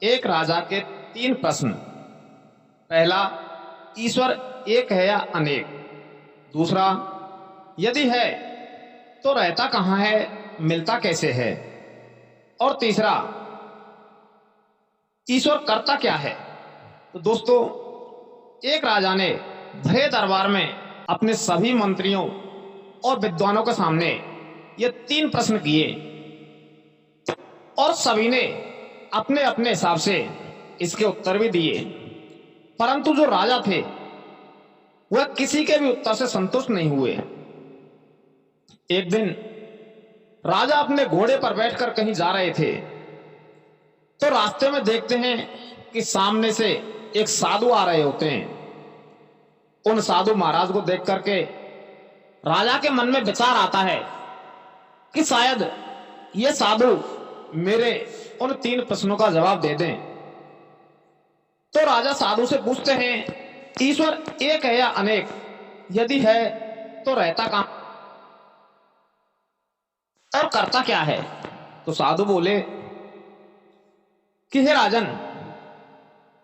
एक राजा के 3 प्रश्न। पहला, ईश्वर एक है या अनेक। दूसरा, यदि है तो रहता कहाँ है, मिलता कैसे है। और तीसरा, ईश्वर करता क्या है। तो दोस्तों, एक राजा ने भरे दरबार में अपने सभी मंत्रियों और विद्वानों के सामने ये 3 प्रश्न किए और सभी ने अपने अपने हिसाब से इसके उत्तर भी दिए, परंतु जो राजा थे वह किसी के भी उत्तर से संतुष्ट नहीं हुए। एक दिन राजा अपने घोड़े पर बैठकर कहीं जा रहे थे, तो रास्ते में देखते हैं कि सामने से एक साधु आ रहे होते हैं। उन साधु महाराज को देख करके राजा के मन में विचार आता है कि शायद ये साधु मेरे उन 3 प्रश्नों का जवाब दे दें। तो राजा साधु से पूछते हैं, ईश्वर एक है या अनेक, यदि है तो रहता कहां और करता क्या है। तो साधु बोले कि हे राजन,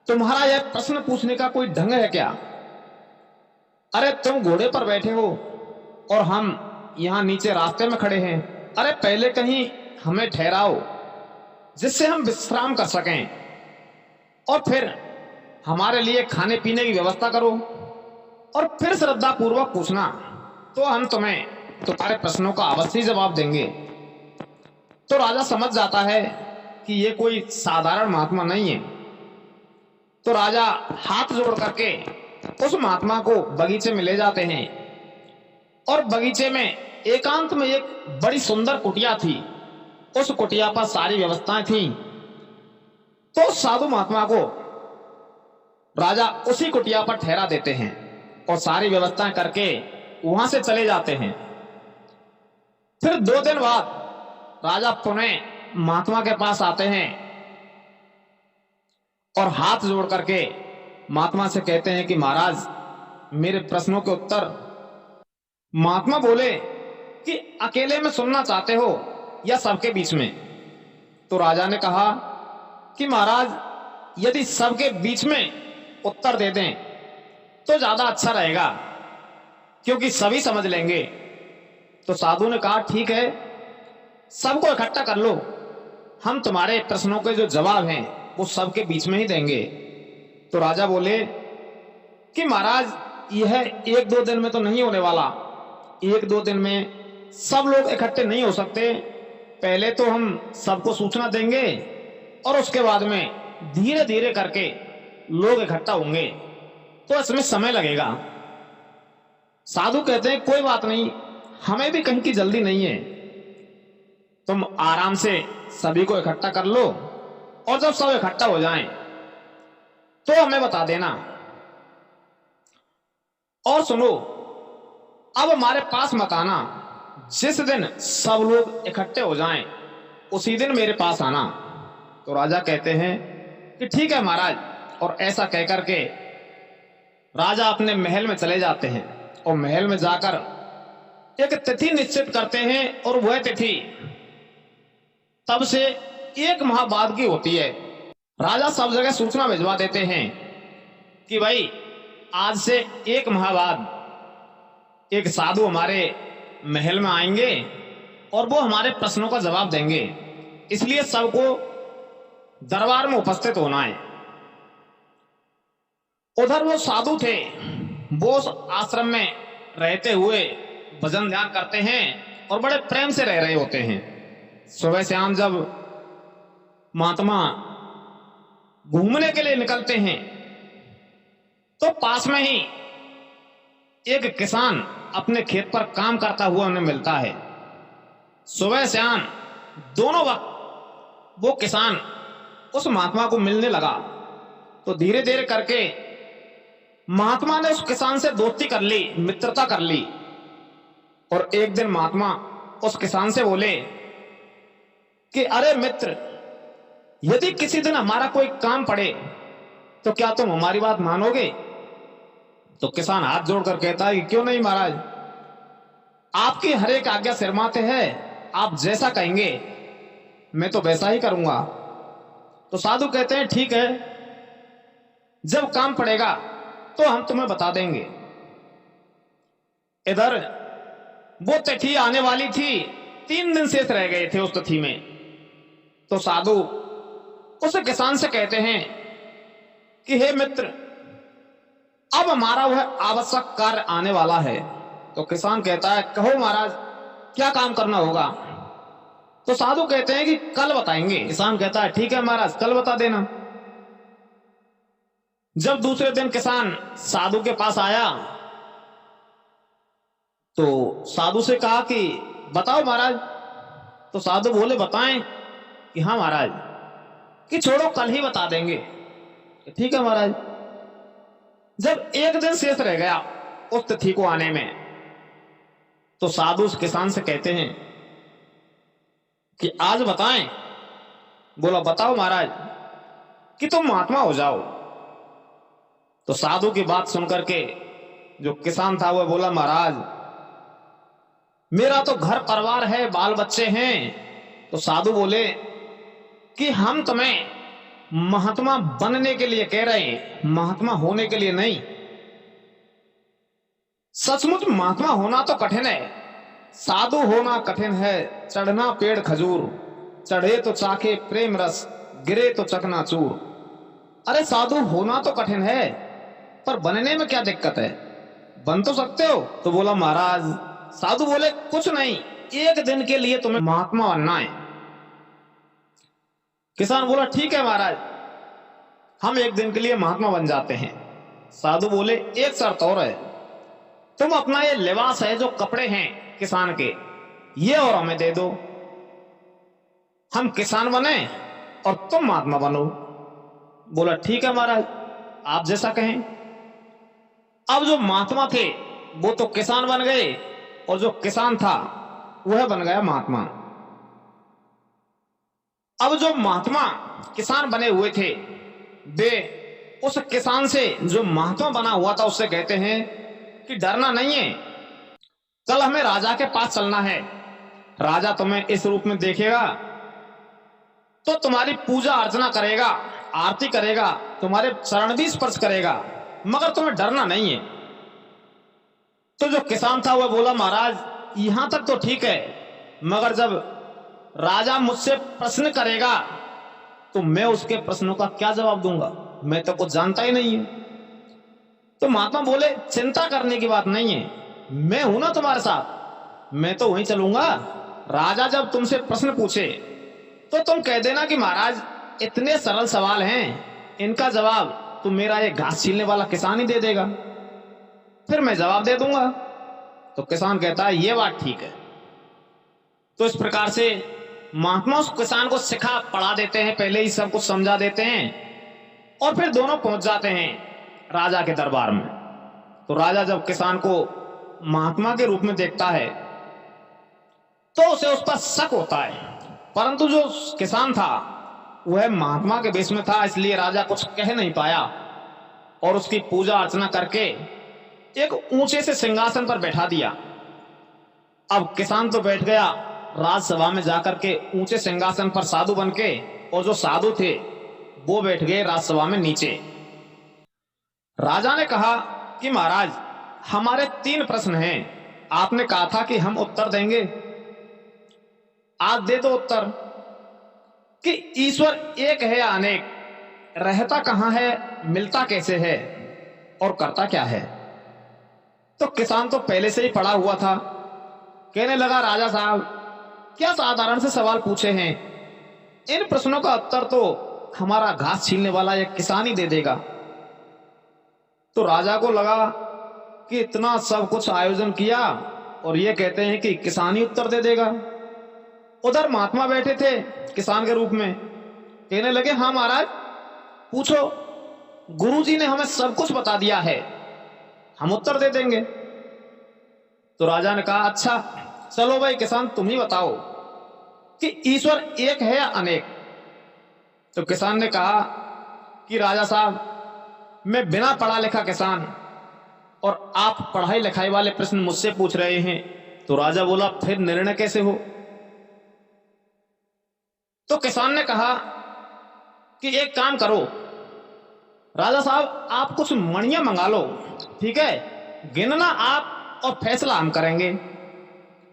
तुम्हारा यह प्रश्न पूछने का कोई ढंग है क्या। अरे तुम घोड़े पर बैठे हो और हम यहां नीचे रास्ते में खड़े हैं। अरे पहले कहीं हमें ठहराओ जिससे हम विश्राम कर सकें, और फिर हमारे लिए खाने पीने की व्यवस्था करो, और फिर श्रद्धा पूर्वक पूछना, तो हम तुम्हें तुम्हारे प्रश्नों का अवश्य जवाब देंगे। तो राजा समझ जाता है कि ये कोई साधारण महात्मा नहीं है। तो राजा हाथ जोड़ करके उस महात्मा को बगीचे में ले जाते हैं, और बगीचे में एकांत में एक बड़ी सुंदर कुटिया थी। उस कुटिया पर सारी व्यवस्थाएं थी। तो साधु महात्मा को राजा उसी कुटिया पर ठहरा देते हैं और सारी व्यवस्थाएं करके वहां से चले जाते हैं। फिर 2 दिन बाद राजा पुनः महात्मा के पास आते हैं और हाथ जोड़ करके महात्मा से कहते हैं कि महाराज, मेरे प्रश्नों के उत्तर। महात्मा बोले कि अकेले में सुनना चाहते हो या सबके बीच में। तो राजा ने कहा कि महाराज, यदि सबके बीच में उत्तर दे दें तो ज्यादा अच्छा रहेगा, क्योंकि सभी समझ लेंगे। तो साधु ने कहा, ठीक है, सबको इकट्ठा कर लो, हम तुम्हारे प्रश्नों के जो जवाब हैं वो सबके बीच में ही देंगे। तो राजा बोले कि महाराज, यह 1-2 दिन में तो नहीं होने वाला। 1-2 दिन में सब लोग इकट्ठे नहीं हो सकते। पहले तो हम सबको सूचना देंगे और उसके बाद में धीरे धीरे करके लोग इकट्ठा होंगे, तो इसमें समय लगेगा। साधु कहते हैं, कोई बात नहीं, हमें भी कहीं की जल्दी नहीं है, तुम आराम से सभी को इकट्ठा कर लो, और जब सब इकट्ठा हो जाएं तो हमें बता देना। और सुनो, अब हमारे पास मत आना, जिस दिन सब लोग इकट्ठे हो जाएं उसी दिन मेरे पास आना। तो राजा कहते हैं कि ठीक है महाराज, और ऐसा कहकर के राजा अपने महल में चले जाते हैं और महल में जाकर एक तिथि निश्चित करते हैं, और वह तिथि तब से 1 माह बाद की होती है। राजा सब जगह सूचना भिजवा देते हैं कि भाई, आज से 1 माह बाद एक साधु हमारे महल में आएंगे और वो हमारे प्रश्नों का जवाब देंगे, इसलिए सबको दरबार में उपस्थित होना है। उधर वो साधु थे, वो आश्रम में रहते हुए भजन ध्यान करते हैं और बड़े प्रेम से रह रहे होते हैं। सुबह शाम जब महात्मा घूमने के लिए निकलते हैं तो पास में ही एक किसान अपने खेत पर काम करता हुआ उन्हें मिलता है। सुबह शाम दोनों वक्त वो किसान उस महात्मा को मिलने लगा, तो धीरे धीरे करके महात्मा ने उस किसान से दोस्ती कर ली, मित्रता कर ली। और एक दिन महात्मा उस किसान से बोले कि अरे मित्र, यदि किसी दिन हमारा कोई काम पड़े तो क्या तुम हमारी बात मानोगे। तो किसान हाथ जोड़कर कहता है कि क्यों नहीं महाराज, आपकी हर एक आज्ञा सिरमाते है, आप जैसा कहेंगे मैं तो वैसा ही करूंगा। तो साधु कहते हैं ठीक है, जब काम पड़ेगा तो हम तुम्हें बता देंगे। इधर वो तिथि आने वाली थी, 3 दिन शेष रह गए थे उस तिथि में। तो साधु उस किसान से कहते हैं कि हे मित्र, अब हमारा वह आवश्यक कार्य आने वाला है। तो किसान कहता है कहो महाराज, क्या काम करना होगा? तो साधु कहते हैं कि कल बताएंगे। किसान कहता है ठीक है महाराज, कल बता देना। जब दूसरे दिन किसान साधु के पास आया तो साधु से कहा कि बताओ महाराज। तो साधु बोले बताएं कि हाँ महाराज, कि छोड़ो कल ही बता देंगे। ठीक है महाराज। जब 1 दिन शेष रह गया उस तिथि को आने में, तो साधु उस किसान से कहते हैं कि आज बताएं। बोला बताओ महाराज, कि तुम महात्मा हो जाओ। तो साधु की बात सुनकर के जो किसान था वह बोला महाराज, मेरा तो घर परिवार है, बाल बच्चे हैं। तो साधु बोले कि हम तुम्हें महात्मा बनने के लिए कह रहे हैं, महात्मा होने के लिए नहीं। सचमुच महात्मा होना तो कठिन है, साधु होना कठिन है। चढ़ना पेड़ खजूर, चढ़े तो चाखे प्रेम रस, गिरे तो चकनाचूर। अरे साधु होना तो कठिन है, पर बनने में क्या दिक्कत है, बन तो सकते हो। तो बोला महाराज, साधु बोले कुछ नहीं, 1 दिन के लिए तुम्हें महात्मा बनना है। किसान बोला ठीक है महाराज, हम 1 दिन के लिए महात्मा बन जाते हैं। साधु बोले एक शर्त और है, तुम अपना ये लिबास है, जो कपड़े हैं किसान के, ये और हमें दे दो। हम किसान बने और तुम महात्मा बनो। बोला ठीक है महाराज, आप जैसा कहें। अब जो महात्मा थे वो तो किसान बन गए, और जो किसान था वह बन गया महात्मा। अब जो महात्मा किसान बने हुए थे वे उस किसान से जो महात्मा बना हुआ था उससे कहते हैं कि डरना नहीं है, कल हमें राजा के पास चलना है। राजा तुम्हें इस रूप में देखेगा तो तुम्हारी पूजा अर्चना करेगा, आरती करेगा, तुम्हारे चरण भी स्पर्श करेगा, मगर तुम्हें डरना नहीं है। तो जो किसान था वह बोला महाराज यहां तक तो ठीक है, मगर जब राजा मुझसे प्रश्न करेगा तो मैं उसके प्रश्नों का क्या जवाब दूंगा, मैं तो कुछ जानता ही नहीं है। तो महात्मा बोले चिंता करने की बात नहीं है, मैं हूं ना तुम्हारे साथ, मैं तो वहीं चलूंगा। राजा जब तुमसे प्रश्न पूछे तो तुम कह देना कि महाराज इतने सरल सवाल हैं, इनका जवाब तो मेरा ये घास छीलने वाला किसान ही दे देगा, फिर मैं जवाब दे दूंगा। तो किसान कहता है ये बात ठीक है। तो इस प्रकार से महात्मा उस किसान को सिखा पढ़ा देते हैं, पहले ही सब कुछ समझा देते हैं, और फिर दोनों पहुंच जाते हैं राजा के दरबार में। तो राजा जब किसान को महात्मा के रूप में देखता है तो उसे उस पर शक होता है, परंतु जो किसान था वह महात्मा के वेश में था, इसलिए राजा कुछ कह नहीं पाया और उसकी पूजा अर्चना करके एक ऊंचे से सिंहासन पर बैठा दिया। अब किसान तो बैठ गया राजसभा में जाकर के ऊंचे सिंहासन पर साधु बनके, और जो साधु थे वो बैठ गए राजसभा में नीचे। राजा ने कहा कि महाराज हमारे 3 प्रश्न हैं, आपने कहा था कि हम उत्तर देंगे, आज दे दो उत्तर कि ईश्वर एक है या अनेक, रहता कहां है, मिलता कैसे है और करता क्या है। तो किसान तो पहले से ही पढ़ा हुआ था, कहने लगा राजा साहब क्या साधारण से सवाल पूछे हैं, इन प्रश्नों का उत्तर तो हमारा घास छीलने वाला एक किसान ही दे देगा। तो राजा को लगा कि इतना सब कुछ आयोजन किया और ये कहते हैं कि किसान ही उत्तर दे देगा। उधर महात्मा बैठे थे किसान के रूप में, कहने लगे हाँ महाराज पूछो, गुरुजी ने हमें सब कुछ बता दिया है, हम उत्तर दे देंगे। तो राजा ने कहा अच्छा चलो भाई किसान तुम ही बताओ कि ईश्वर एक है या अनेक। तो किसान ने कहा कि राजा साहब मैं बिना पढ़ा लिखा किसान और आप पढ़ाई लिखाई वाले प्रश्न मुझसे पूछ रहे हैं। तो राजा बोला फिर निर्णय कैसे हो। तो किसान ने कहा कि एक काम करो राजा साहब, आप कुछ मणियां मंगा लो, ठीक है, गिनना आप और फैसला हम करेंगे।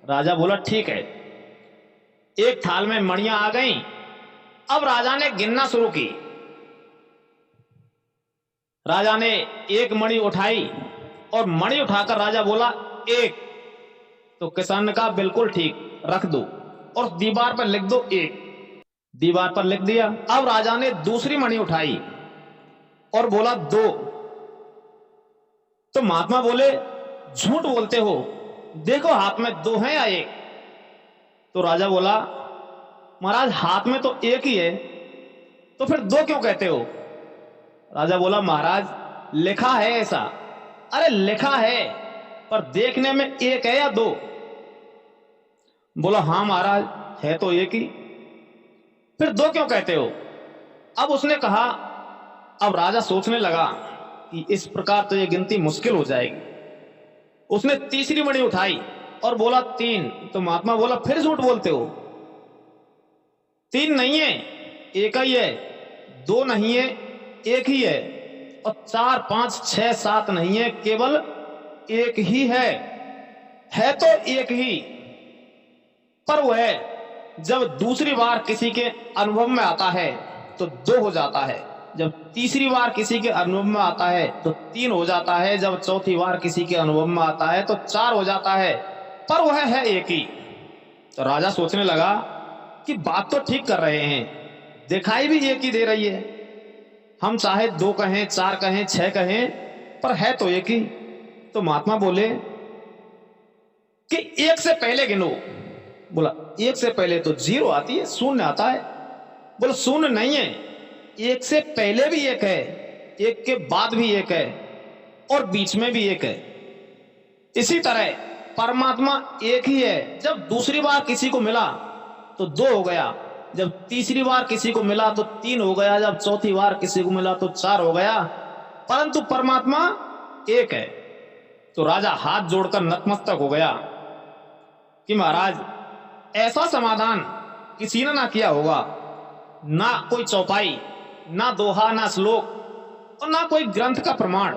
राजा बोला ठीक है। एक थाल में मणियां आ गईं। अब राजा ने गिनना शुरू की। राजा ने एक मणि उठाई और मणि उठाकर राजा बोला एक। तो किसान ने कहा बिल्कुल ठीक, रख दो और दीवार पर लिख दो एक। दीवार पर लिख दिया। अब राजा ने दूसरी मणि उठाई और बोला दो। तो महात्मा बोले झूठ बोलते हो, देखो हाथ में दो हैं या एक। तो राजा बोला महाराज हाथ में तो एक ही है, तो फिर दो क्यों कहते हो। राजा बोला महाराज लिखा है ऐसा। अरे लिखा है, पर देखने में एक है या दो। बोला हाँ महाराज है तो एक ही, फिर दो क्यों कहते हो। अब उसने कहा, अब राजा सोचने लगा कि इस प्रकार तो ये गिनती मुश्किल हो जाएगी। उसने तीसरी मणि उठाई और बोला तीन। तो महात्मा बोला फिर झूठ बोलते हो, तीन नहीं है एक ही है, दो नहीं है एक ही है, और चार पांच छह सात नहीं है, केवल एक ही है तो एक ही। पर वह जब दूसरी बार किसी के अनुभव में आता है तो दो हो जाता है, जब तीसरी बार किसी के अनुभव में आता है तो तीन हो जाता है, जब चौथी बार किसी के अनुभव में आता है तो चार हो जाता है, पर वह है एक ही। तो राजा सोचने लगा कि बात तो ठीक कर रहे हैं, दिखाई भी एक ही दे रही है, हम चाहे दो कहें चार कहें छह कहें, पर है तो एक ही। तो महात्मा बोले कि एक से पहले गिनो। बोला एक से पहले तो जीरो आती है, शून्य आता है। बोला शून्य नहीं है, एक से पहले भी एक है, एक के बाद भी एक है, और बीच में भी एक है। इसी तरह परमात्मा एक ही है। जब दूसरी बार किसी को मिला तो दो हो गया, जब तीसरी बार किसी को मिला तो तीन हो गया, जब चौथी बार किसी को मिला तो चार हो गया, परंतु परमात्मा एक है। तो राजा हाथ जोड़कर नतमस्तक हो गया कि महाराज ऐसा समाधान किसी ने ना किया होगा, ना कोई चौपाई, ना दोहा, ना श्लोक, और ना कोई ग्रंथ का प्रमाण,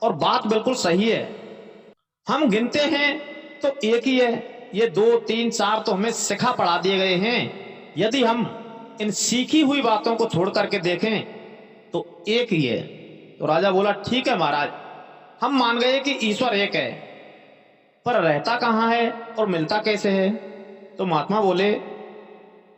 और बात बिल्कुल सही है। हम गिनते हैं तो एक ही है, ये दो तीन चार तो हमें सिखा पढ़ा दिए गए हैं। यदि हम इन सीखी हुई बातों को छोड़ करके देखें तो एक ही है। तो राजा बोला ठीक है महाराज, हम मान गए कि ईश्वर एक है, पर रहता कहां है और मिलता कैसे है। तो महात्मा बोले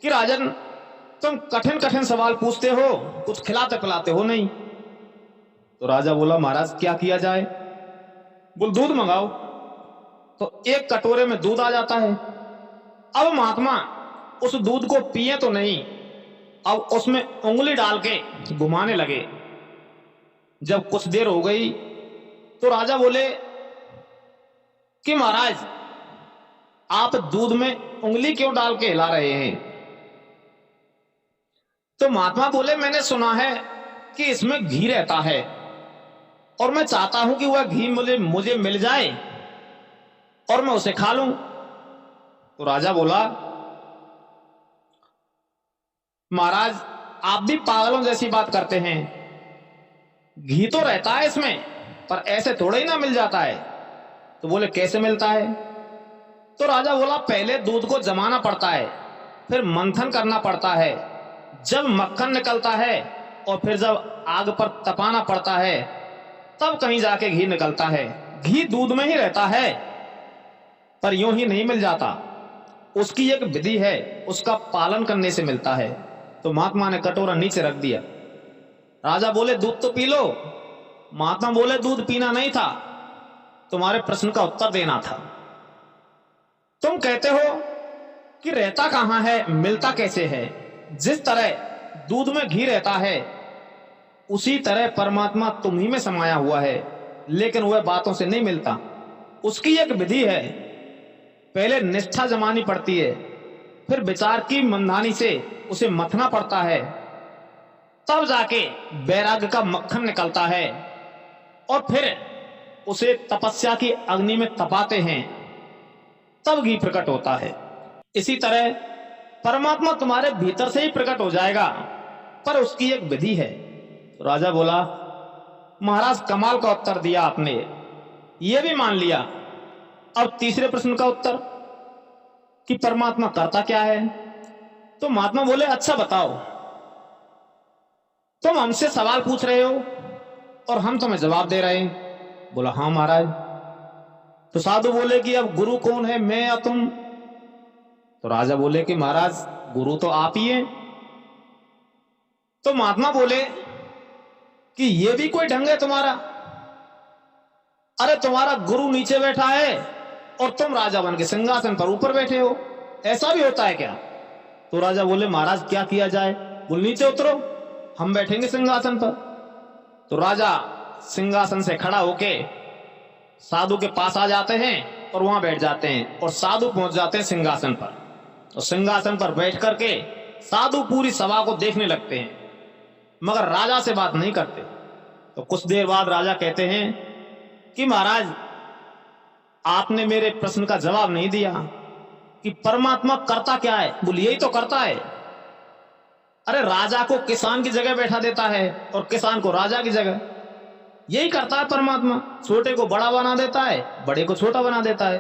कि राजन तुम कठिन कठिन सवाल पूछते हो, कुछ खिलाते पिलाते हो नहीं। तो राजा बोला महाराज क्या किया जाए। बोल दूध मंगाओ। तो एक कटोरे में दूध आ जाता है। अब महात्मा उस दूध को पिए तो नहीं, अब उसमें उंगली डाल के घुमाने लगे। जब कुछ देर हो गई तो राजा बोले कि महाराज आप दूध में उंगली क्यों डाल के हिला रहे हैं। तो महात्मा बोले मैंने सुना है कि इसमें घी रहता है और मैं चाहता हूं कि वह घी मुझे मिल जाए और मैं उसे खा लूं। तो राजा बोला महाराज आप भी पागलों जैसी बात करते हैं, घी तो रहता है इसमें, पर ऐसे थोड़ा ही ना मिल जाता है। तो बोले कैसे मिलता है। तो राजा बोला पहले दूध को जमाना पड़ता है, फिर मंथन करना पड़ता है, जब मक्खन निकलता है और फिर जब आग पर तपाना पड़ता है तब कहीं जाके घी निकलता है। घी दूध में ही रहता है, पर यूं ही नहीं मिल जाता, उसकी एक विधि है, उसका पालन करने से मिलता है। तो महात्मा ने कटोरा नीचे रख दिया। राजा बोले दूध तो पी लो। महात्मा बोले दूध पीना नहीं था, तुम्हारे प्रश्न का उत्तर देना था। तुम कहते हो कि रहता कहां है, मिलता कैसे है। जिस तरह दूध में घी रहता है उसी तरह परमात्मा तुम ही में समाया हुआ है, लेकिन वह बातों से नहीं मिलता, उसकी एक विधि है। पहले निष्ठा जमानी पड़ती है, फिर विचार की मंदानी से उसे मथना पड़ता है, तब जाके वैराग्य का मक्खन निकलता है, और फिर उसे तपस्या की अग्नि में तपाते हैं, तब घी प्रकट होता है। इसी तरह परमात्मा तुम्हारे भीतर से ही प्रकट हो जाएगा, पर उसकी एक विधि है। तो राजा बोला, महाराज कमाल का उत्तर दिया आपने, ये भी मान लिया। अब तीसरे प्रश्न का उत्तर कि परमात्मा करता क्या है। तो महात्मा बोले, अच्छा बताओ, तुम हमसे सवाल पूछ रहे हो और हम तुम्हें जवाब दे रहे हैं। बोला, हाँ महाराज। तो साधु बोले कि अब गुरु कौन है, मैं या तुम। तो राजा बोले कि महाराज गुरु तो आप ही हैं। तो महात्मा बोले कि ये भी कोई ढंग है तुम्हारा? अरे तुम्हारा गुरु नीचे बैठा है और तुम राजा बन के सिंहासन पर ऊपर बैठे हो, ऐसा भी होता है क्या? तो राजा बोले, महाराज क्या किया जाए? बोल, नीचे उतरो, हम बैठेंगे सिंहासन पर। तो राजा सिंहासन से खड़ा होके साधु के पास आ जाते हैं और वहां बैठ जाते हैं, और साधु पहुंच जाते हैं सिंहासन पर। और सिंहासन पर बैठ करके साधु पूरी सभा को देखने लगते हैं, मगर राजा से बात नहीं करते। तो कुछ देर बाद राजा कहते हैं कि महाराज आपने मेरे प्रश्न का जवाब नहीं दिया कि परमात्मा करता क्या है। बोले, यही तो करता है। अरे राजा को किसान की जगह बैठा देता है और किसान को राजा की जगह, यही करता है परमात्मा। छोटे को बड़ा बना देता है, बड़े को छोटा बना देता है।